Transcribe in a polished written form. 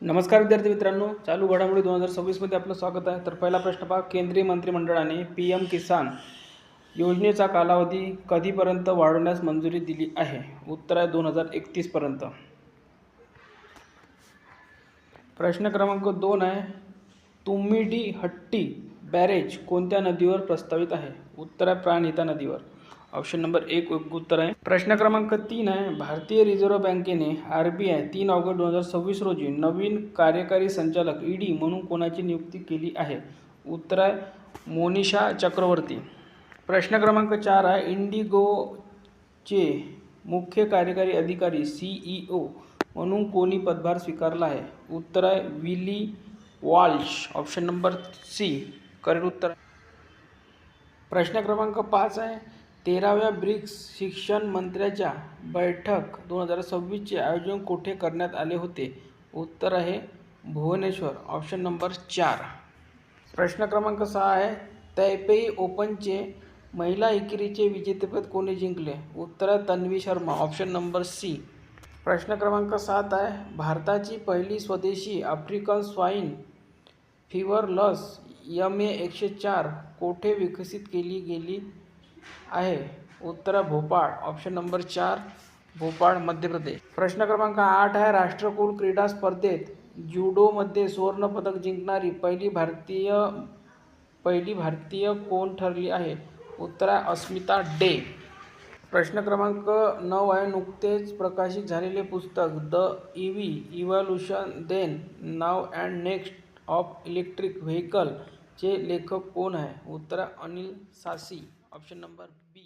नमस्कार विद्यार्थी मित्रांनो, चालू घडामोडी 2026 मध्ये आपलं स्वागत आहे. तर पहिला प्रश्न पहा, केंद्रीय मंत्रिमंडळाने PM किसान योजनेचा कालावधी कधीपर्यंत वाढवण्यास मंजुरी दिली आहे? उत्तर आहे 2031 पर्यंत. प्रश्न क्रमांक 2 आहे, तुमिडी-हट्टी बॅरेज कोणत्या नदीवर प्रस्तावित आहे? उत्तर आहे प्राणहिता नदीवर. ऑप्शन नंबर 1 उत्तर आहे. प्रश्न क्रमांक 3 आहे, भारतीय रिझर्व्ह बँकेने RBI 3 ऑगस्ट 2026 रोजी नवीन कार्यकारी संचालक ED म्हणून कोणाची नियुक्ती केली आहे? उत्तर आहे मोनिशा चक्रवर्ती. प्रश्न क्रमांक 4 आहे, इंडिगोचे मुख्य कार्यकारी अधिकारी CEO म्हणून कोणी पदभार स्वीकारला आहे? उत्तर आहे Willie Walsh. Option number C correct उत्तर. प्रश्न क्रमांक 5 आहे, 13व्या ब्रिक्स शिक्षण मंत्र्यांच्या बैठक 2026 चे आयोजन कोठे करण्यात आले होते? उत्तर आहे भुवनेश्वर. Option number 4. प्रश्न क्रमांक 6 आहे, तैपेई ओपनचे महिला एकेरीचे विजेतेपद कोणी जिंकले? उत्तर आहे Tanvi Sharma. Option number C. प्रश्न क्रमांक 7 आहे, भारताची पहिली स्वदेशी आफ्रिकन स्वाईन फीवर लस MA104 कोठे विकसित केली गेली आहे? उत्तर भोपाळ. Option number 4 Bhopal Madhya Pradesh. प्रश्न क्रमांक 8 आहे, राष्ट्रकुल क्रीडा स्पर्धेत ज्युडोमध्ये सुवर्ण पदक जिंकणारी पहिली भारतीय कोण ठरली आहे? उत्तर आहे अस्मिता डे. प्रश्न क्रमांक 9 आहे, नुकतेच प्रकाशित झालेले पुस्तक the EV evolution then now and next of electric vehicle चे लेखक कोण आहे? उत्तर आहे Anil Sasi. Option number B.